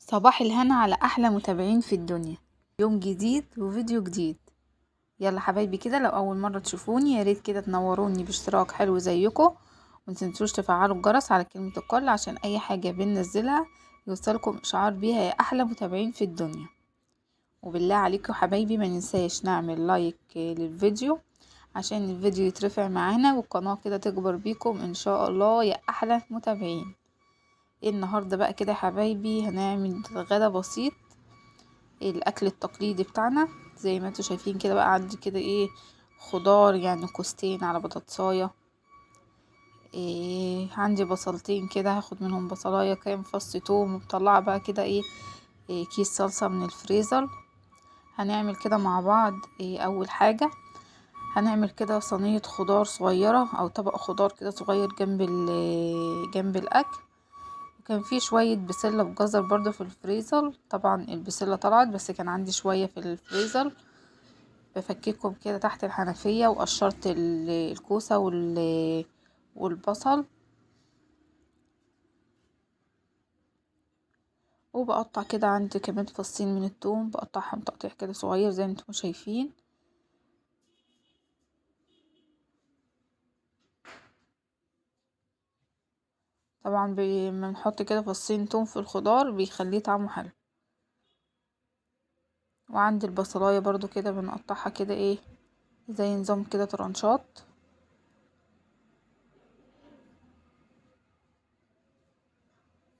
صباح الهنا على احلى متابعين في الدنيا. يوم جديد وفيديو جديد. يلا حبايبي كده، لو اول مره تشوفوني يا ريت كده تنوروني باشتراك حلو زيكم، ومتنسوش تفعلوا الجرس على كلمه الكل عشان اي حاجه بننزلها يوصلكم اشعار بيها يا احلى متابعين في الدنيا. وبالله عليكم حبايبي ما ننساش نعمل لايك للفيديو عشان الفيديو يترفع معانا والقناه كده تكبر بيكم ان شاء الله يا احلى متابعين. النهارده بقى كده يا حبايبي هنعمل غدا بسيط، الاكل التقليدي بتاعنا زي ما انتوا شايفين كده. بقى عندي كده خضار، يعني كوستين على بطاطسايه، عندي بصلتين كده هاخد منهم بصلايه، كام فص توم، ومطلعه بقى كده كيس صلصه من الفريزر. هنعمل كده مع بعض. اول حاجه هنعمل كده صينيه خضار صغيره او طبق خضار كده صغير جنب الاكل. كان في شوية بسلة بجزر برضو في الفريزر، طبعا البسلة طلعت بس كان عندي شوية في الفريزر. بفككهم كده تحت الحنفية، وقشرت الكوسة والبصل، وبقطع كده عندي كمان فصين من الثوم، بقطعهم تقطيع كده صغير زي ما انتم شايفين. طبعا لما بنحط كده فصين توم في الخضار بيخليه طعمه حلو. وعندي البصلاية برضو كده بنقطعها كده زي نظام كده طرنشات،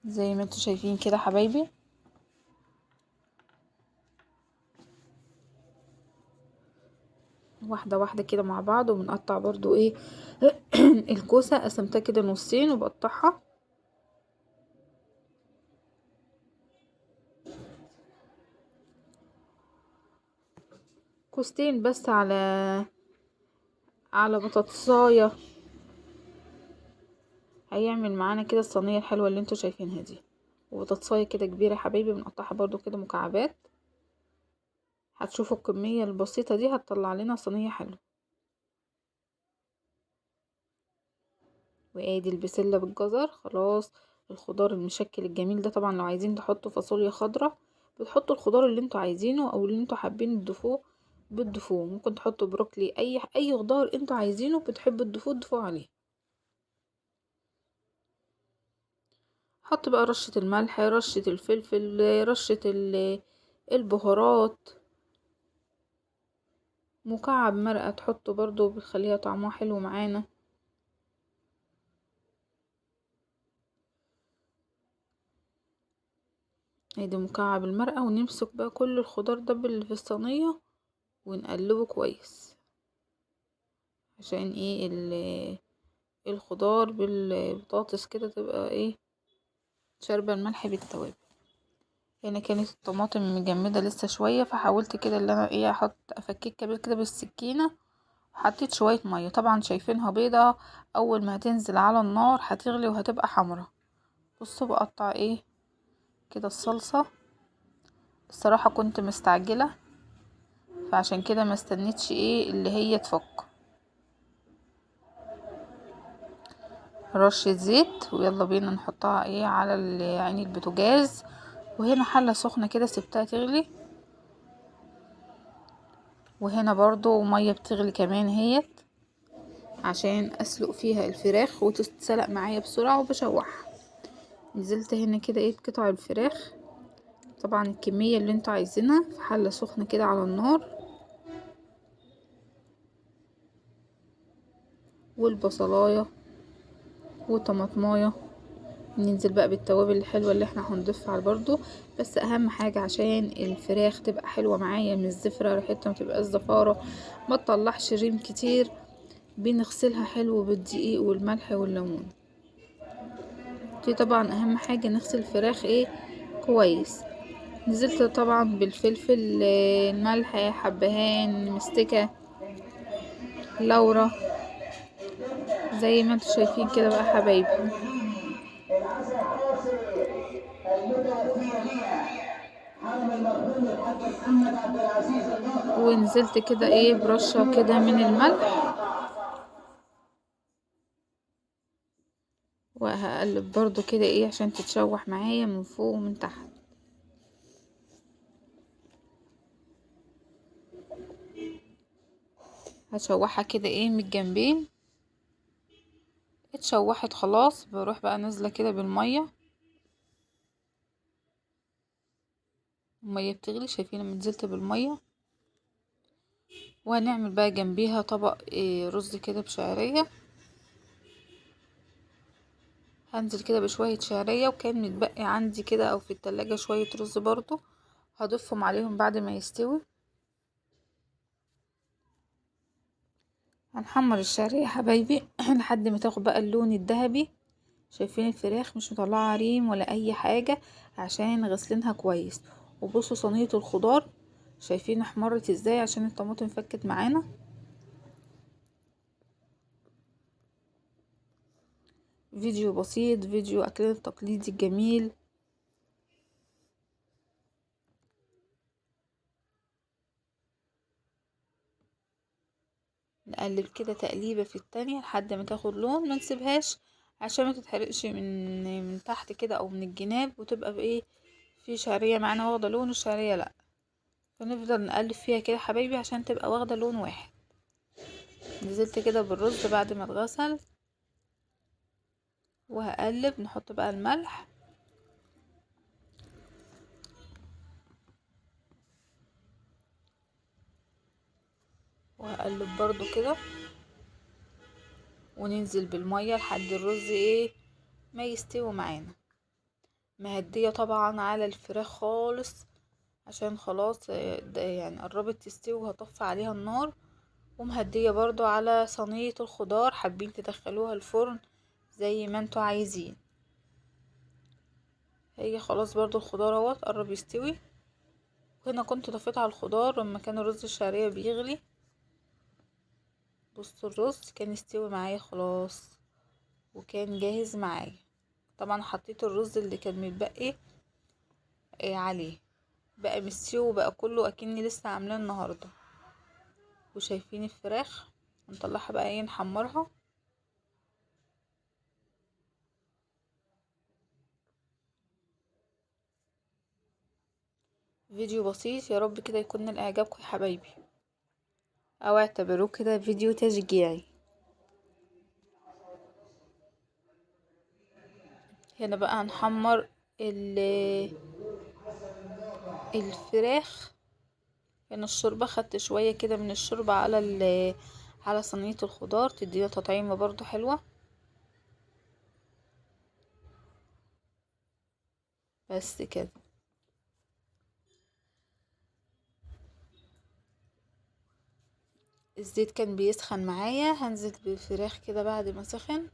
زي ما انتوا شايفين كده حبايبي. واحدة واحدة كده مع بعض. وبنقطع برضو الكوسة قسمتها كده نصين وبقطعها كوستين بس على بطاطساية، هيعمل معانا كده الصينية الحلوة اللي انتوا شايفينها دي. وبطاطساية كده كبيرة يا حبايبي بنقطعها برضو كده مكعبات. هتشوفوا الكمية البسيطة دي هتطلع لنا صينية حلوة. وادي البسلة بالجزر خلاص. الخضار المشكل الجميل ده، طبعا لو عايزين تحطوا فاصوليا خضراء بتحطوا الخضار اللي انتوا عايزينه او اللي انتوا حابين تضيفوه بتضيفوه. ممكن تحطوا بروكلي، اي خضار انتوا عايزينه بتحبوا تضيفوه عليه. حط بقى رشة الملح، رشة الفلفل، رشة البهارات، مكعب مرقة تحطه برضو بتخليها طعمها حلو معانا. ادي مكعب المرقة. ونمسك بقى كل الخضار ده اللي في الصينية ونقلبه كويس عشان الخضار بالبطاطس كده تبقى شاربة الملح بالتوابل. هنا كانت الطماطم مجمدة لسه شوية، فحاولت كده اللي انا احط افكك كده بالسكينة. حطيت شوية مية، طبعا شايفينها بيضة، اول ما هتنزل على النار هتغلي وهتبقى حمرا. بصوا بقطع كده الصلصة. الصراحة كنت مستعجلة فعشان كده ما استنيتش اللي هي تفك. رشة زيت ويلا بينا نحطها على يعني البوتاجاز. وهنا حلة سخنة كده سبتها تغلي، وهنا برضو مية بتغلي كمان هيت عشان اسلق فيها الفراخ وتتسلق معايا بسرعة. وبشوحها نزلت هنا كده قطع الفراخ، طبعا الكمية اللي انتوا عايزينها، في حلة سخنة كده على النار. والبصلاية وطماطمايه، ننزل بقى بالتوابل الحلوة اللي احنا هنضيفها برضو. بس اهم حاجة عشان الفراخ تبقى حلوة معايا من الزفرة، ريحتها متبقاش زفارة، ما تطلعش ريم كتير. بنغسلها حلو بالدقيق والملح والليمون. دي طبعا اهم حاجة، نغسل الفراخ كويس. نزلت طبعا بالفلفل، الملح، حبهان، مستكة، لورا، زي ما انتوا شايفين كده بقى حبايبي. ونزلت كده برشة كده من الملح. وهقلب برضو كده عشان تتشوح معايا من فوق ومن تحت. هشوحها كده ايه من الجنبين. اتشوحت خلاص، بروح بقى نازله كده بالميه. الميه بتغلي، شايفين لما نزلت بالميه. وهنعمل بقى جنبيها طبق إيه رز كده بشعريه. هنزل كده بشويه شعريه، وكان متبقي عندي كده او في التلاجة شويه رز برضو، هضيفهم عليهم بعد ما يستوي. هنحمر الشعريه يا حبايبي لحد ما تاخد بقى اللون الذهبي. شايفين الفراخ مش مطلعه ريم ولا اي حاجه، عشان غسلينها كويس. وبصوا صينيه الخضار، شايفين احمرت ازاي عشان الطماطم فكت معانا. فيديو بسيط، فيديو اكلنا التقليدي الجميل. نقلب كده تقليبه في التانية لحد ما تاخد لون، ما نسيبهاش عشان ما تتحرقش من تحت كده او من الجناب، وتبقى بايه في شعريه معانا واخده لون والشعريه لا. فنفضل نقلب فيها كده حبايبي عشان تبقى واخده لون واحد. نزلت كده بالرز بعد ما اتغسل، وهقلب. نحط بقى الملح، وهقلب برضو كده، وننزل بالمية لحد الرز ايه ما يستوي معانا. مهدية طبعا على الفراخ خالص، عشان خلاص ده يعني قربت تستوي، وهطفي عليها النار. ومهدية برضو على صينية الخضار، حابين تدخلوها الفرن زي ما انتوا عايزين. هي خلاص برضو الخضار اهوت قرب يستوي. وهنا كنت طفيت على الخضار لما كان الرز الشعرية بيغلي. بصوا الرز كان يستوي معايا خلاص، وكان جاهز معايا. طبعا حطيت الرز اللي كان متبقي عليه، بقى مستوي وبقى كله اكني لسه عاملاه النهارده. وشايفين الفراخ، نطلعها بقى ايه نحمرها. فيديو بسيط، يا رب كده يكون من اعجابكم يا حبايبي، او اعتبروه كده فيديو تشجيعي. هنا بقى هنحمر الفراخ. هنا الشوربة خدت شوية كده من الشوربة على صينية الخضار، تدينا تطعيمة برضو حلوة. بس كده. الزيت كان بيسخن معايا، هنزل بالفراخ كده بعد ما سخن.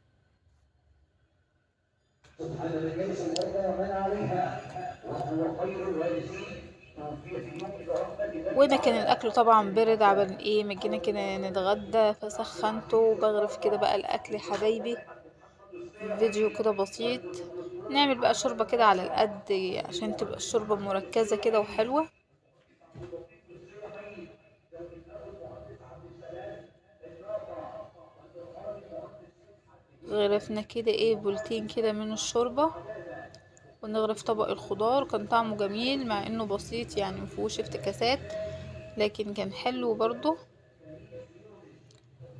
وهنا كان الاكل طبعا برد، عبال ايه ما جينا كده نتغدى فسخنته وبغرف كده بقى الاكل يا حبايبي. فيديو كده بسيط. نعمل بقى شوربة كده على القد عشان تبقى الشوربة مركزة كده وحلوة. غرفنا كده ايه بولتين كده من الشوربة، ونغرف طبق الخضار. كان طعمه جميل مع انه بسيط يعني مفيهوش افتكاسات، لكن كان حلو برضو.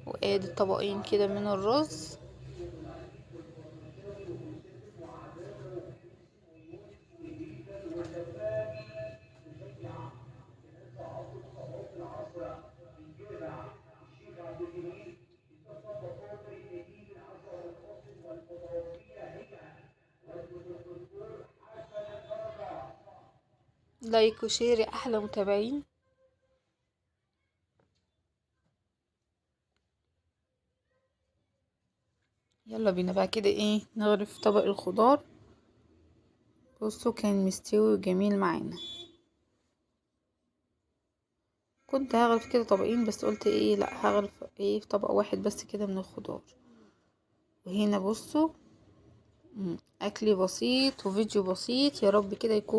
وادي طبقين كده من الرز. لايك وشير يا احلى متابعين. يلا بينا بقى كده ايه نغرف طبق الخضار. بصوا كان مستوي وجميل معانا. كنت هغرف كده طبقين، بس قلت ايه لا هغرف ايه في طبق واحد بس كده من الخضار. وهنا بصوا اكلي بسيط وفيديو بسيط، يا رب كده يكون